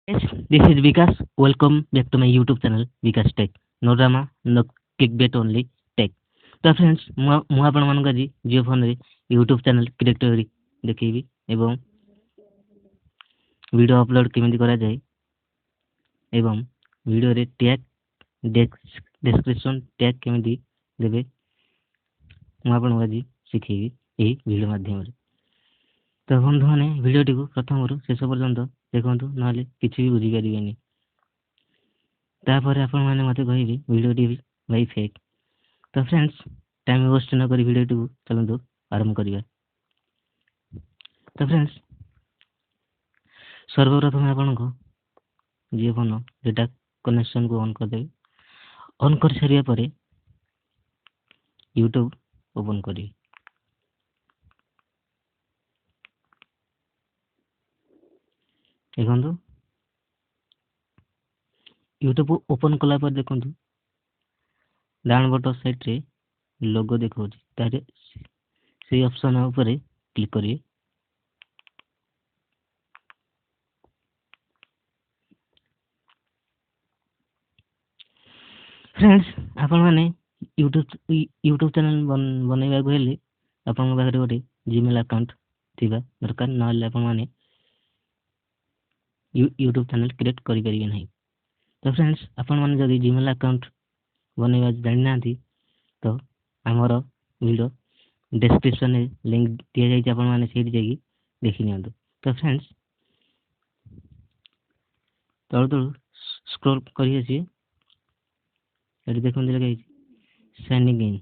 Yes, this is Vikas. Welcome back to my YouTube channel Vikas Tech. No drama, no clickbait only tech. तो friends ମୁଁ ଆପଣମାନଙ୍କୁ ଆଜି ଜିଓଫୋନରେ YouTube channel create କରି ଦେଖେଇବି ଏବଂ video upload କେମିତି କରାଯାଏ ଏବଂ ଭିଡ଼ିଓରେ ଟ୍ୟାଗ୍ ଡେସ୍କ୍ରିପସନ୍ ଟ୍ୟାଗ୍ କେମିତି ଦେବେ ମୁଁ ଆପଣଙ୍କୁ ଆଜି ଶିଖେଇବି ଏହି ଭିଡ଼ିଓ ମାଧ୍ୟମରେ। ତ ବନ୍ଧୁମାନେ ଭିଡ଼ିଓଟିକୁ ପ୍ରଥମରୁ ଶେଷ ପର୍ଯ୍ୟନ୍ତ ଦେଖନ୍ତୁ, ନହେଲେ କିଛି ବି ବୁଝିପାରିବେନି। ତାପରେ ଆପଣମାନେ ମୋତେ କହିବେ ଭିଡ଼ିଓଟି ଭାଇ ଫେକ୍। ତ ଫ୍ରେଣ୍ଡସ୍, ଟାଇମ୍ ୱେଷ୍ଟ ନ କରି ଭିଡ଼ିଓଟିକୁ ଚାଲନ୍ତୁ ଆରମ୍ଭ କରିବା। ତ ଫ୍ରେଣ୍ଡସ୍, ସର୍ବପ୍ରଥମେ ଆପଣଙ୍କ ଜିଓ ଫୋନ୍ ଡାଟା କନେକ୍ସନ୍କୁ ଅନ୍ କରିଦେବେ। ଅନ୍ କରିସାରିବା ପରେ ୟୁଟ୍ୟୁବ୍ ଓପନ୍ କରିବେ। ଦେଖନ୍ତୁ, ୟୁଟ୍ୟୁବ୍ ଓପନ୍ କଲା ପରେ ଦେଖନ୍ତୁ ଡାଉନ୍ ବଟନ୍ ସାଇଡ଼୍ରେ ଲୋଗୋ ଦେଖାଉଛି, ତାହେଲେ ସେଇ ଅପସନ୍ ଉପରେ କ୍ଲିକ୍ କରିବେ। ଫ୍ରେଣ୍ଡସ୍, ଆପଣମାନେ ୟୁଟ୍ୟୁବ୍ ଚ୍ୟାନେଲ୍ ବନେଇବାକୁ ହେଲେ ଆପଣଙ୍କ ପାଖରେ ଗୋଟେ ଜିମେଲ୍ ଆକାଉଣ୍ଟ ଥିବା ଦରକାର, ନହେଲେ ଆପଣମାନେ ୟୁଟ୍ୟୁବ୍ ଚ୍ୟାନେଲ୍ କ୍ରିଏଟ୍ କରିପାରିବେ ନାହିଁ। ତ ଫ୍ରେଣ୍ଡସ୍, ଆପଣମାନେ ଯଦି ଜିମେଲ୍ ଆକାଉଣ୍ଟ ବନେଇବା ଜାଣିନାହାନ୍ତି ତ ଆମର ଭିଡ଼ିଓ ଡେସ୍କ୍ରିପସନ୍ରେ ଲିଙ୍କ୍ ଦିଆଯାଇଛି, ଆପଣମାନେ ସେଇଠି ଯାଇକି ଦେଖିନିଅନ୍ତୁ। ତ ଫ୍ରେଣ୍ଡସ୍, ତଳୁ ସ୍କ୍ରୋଲ୍ କରି ଆସିବେ। ଏଠି ଦେଖନ୍ତୁ ଲେଖା ହେଇଛି ସାଇନିଂ ଇନ୍।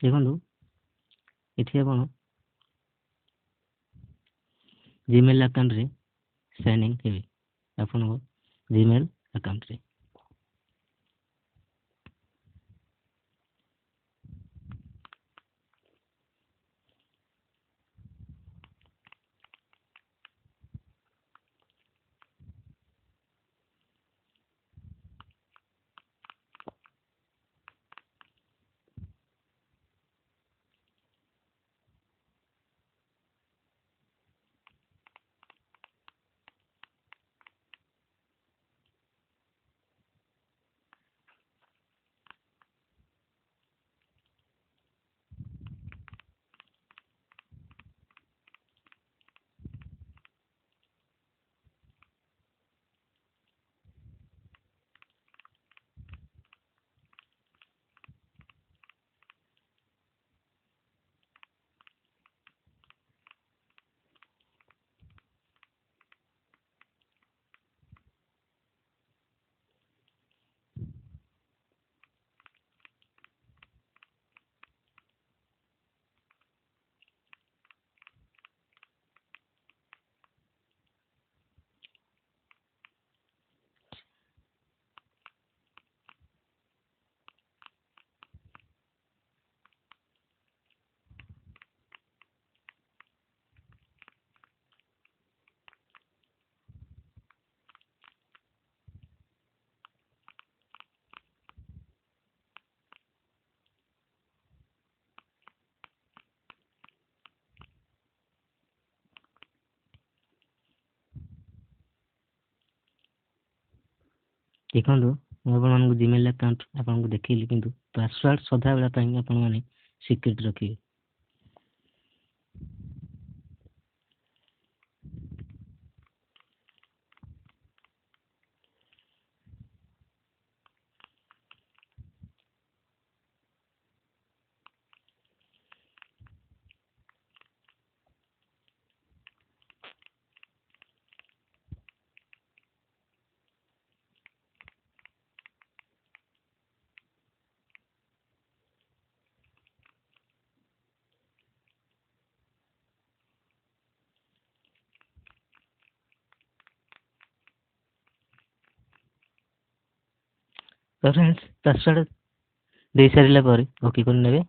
ଦେଖନ୍ତୁ, ଏଠି ଆପଣ ଜିମେଲ୍ ଆକାଉଣ୍ଟରେ ସାଇନ୍ ଇନ୍ ହେବେ, ଆପଣଙ୍କ ଜିମେଲ୍ ଆକାଉଣ୍ଟରେ। ଦେଖନ୍ତୁ, ମୁଁ ଆପଣମାନଙ୍କୁ ଜିମେଲ୍ ଆକାଉଣ୍ଟ ଆପଣଙ୍କୁ ଦେଖେଇଲି, କିନ୍ତୁ ପାସୱାର୍ଡ଼ ସଦାବେଳେ ପାଇଁ ଆପଣମାନେ ସିକ୍ରେଟ୍ ରଖିବେ। ତ ଫ୍ରେଣ୍ଡସ୍, ପାସୱାର୍ଡ଼ ଦେଇସାରିଲା ପରେ ଓକେ କରିନେବେ।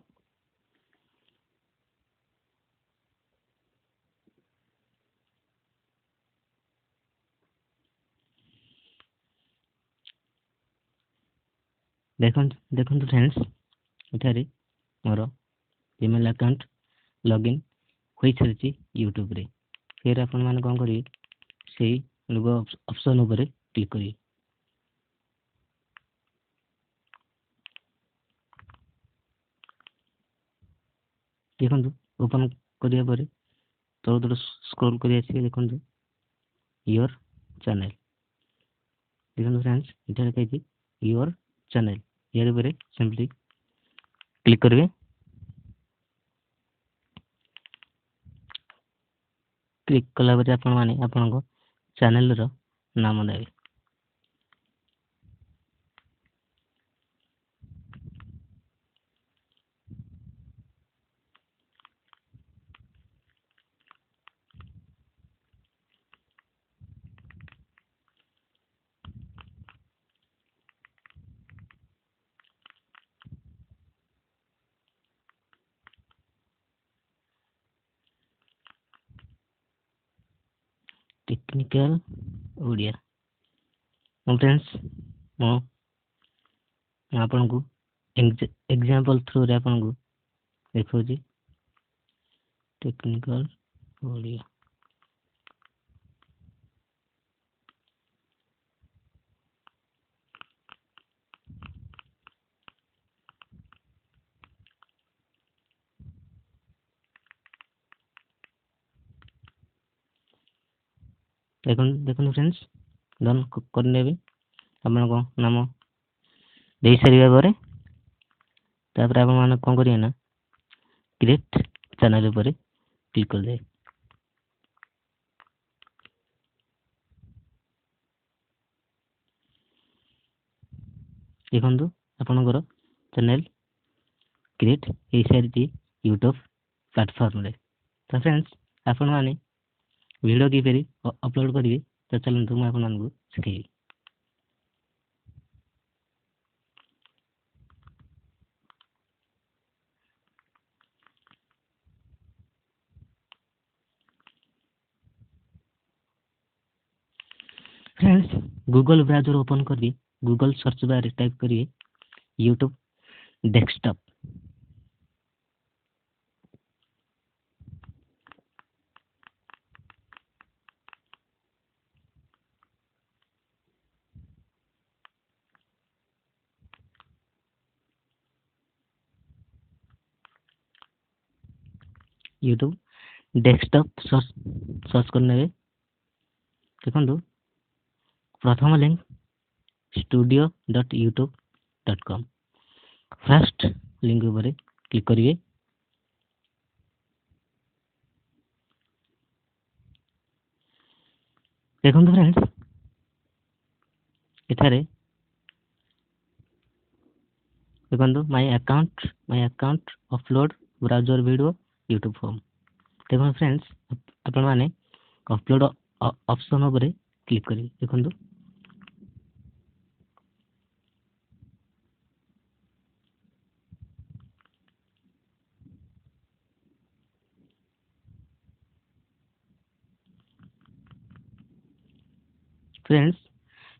ଦେଖନ୍ତୁ फ्रेंड्स ଏଠାରେ ମୋର ଇମେଲ ଆକାଉଣ୍ଟ ଲଗଇନ୍ ହୋଇସାରିଛି यूट्यूब रे। फिर आपण माने कौन करिए सेही लोगो ऑप्शन ऊपर क्लिक करिए। देखंतु ओपन करिया पर तळ स्क्रॉल करिया आसी देखंतु योर चैनल। देखंतु फ्रेंड्स इधर कहती योर चैनल यार ऊपर सिंपली क्लिक करिवे। क्लिक कला पर आपण माने आपनको चैनल रो नाम देबे। टेक्निकल ओडिया फ्रेंड्स मो आपनको एग्जांपल थ्रू रे आपनको देखो जी टेक्निकल ओडिया। देखो फ्रेंड्स डन करने भी आपनको नाम दे सारिबा पारे तापर आपण माने कोन करिए ना क्रिएट चैनल ऊपर क्लिक कर दे। देखंतु आपनकर चैनल क्रिएट हे सारिती यूट्यूब प्लेटफॉर्म रे। तो फ्रेंड्स आपण माने वीडियो की पेरी अपलोड करिवे तो चलंतु मैं आपण मानकु सिखेई। फ्रेंड्स गूगल ब्राउजर ओपन करिए। गूगल सर्च बार रे टाइप करिए YouTube desktop. YouTube desktop search करने में देखंतु प्रथम लिंक studio.youtube.com फर्स्ट लिंक ऊपर क्लिक करिए। देखंतु फ्रेंड्स एठारे देखंतु my account upload browser video YouTube form. देखो फ्रेंड्स आपण माने अपलोड ऑप्शन ऊपर क्लिक करिए। देखंतु फ्रेंड्स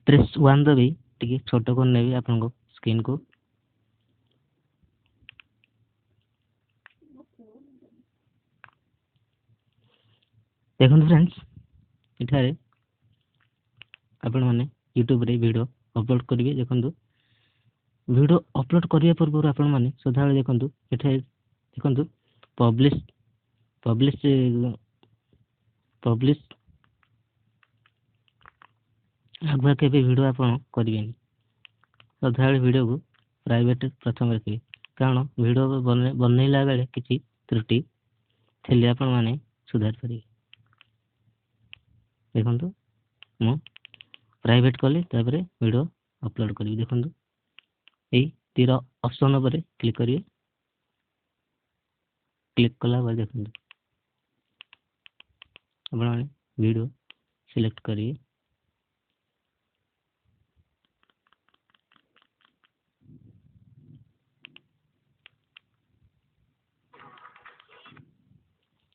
प्रेस 1 दबी टिके छोटो कर नेबी आपनको स्क्रीन को। देखो फ्रेंड्स इठारे आपण माने यूट्यूब रे वीडियो अपलोड करिवे। देखंतु वीडियो अपलोड करिया पूर्व आपण माने सदा देखंतु एठे देखंतु पब्लिश पब्लिश पब्लिश आगुआ के वीडियो आपण करिवेनी। सदा वीडियो को प्राइवेट प्रथम रखिए कारण वीडियो बनैला बेले किछि त्रुटि थिले आपण माने सुधार करिवे। देखंतु मो प्राइवेट कली तापरे वीडियो अपलोड करी। देखंतु ए तीर ऑप्शन ऊपर क्लिक करिए। क्लिक कला बाद देखंतु आपण वीडियो सिलेक्ट करिए।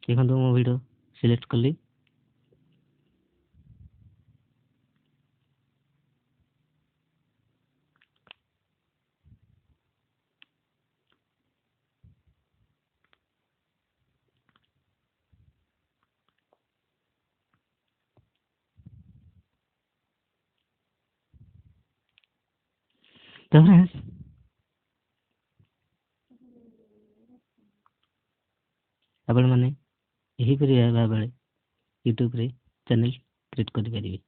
देखंतु मो वीडियो सिलेक्ट कली। तो फ्रेंड्स आपण माने एहीपरि भाबरे यूट्यूब रे चैनल क्रिएट करि परिबे।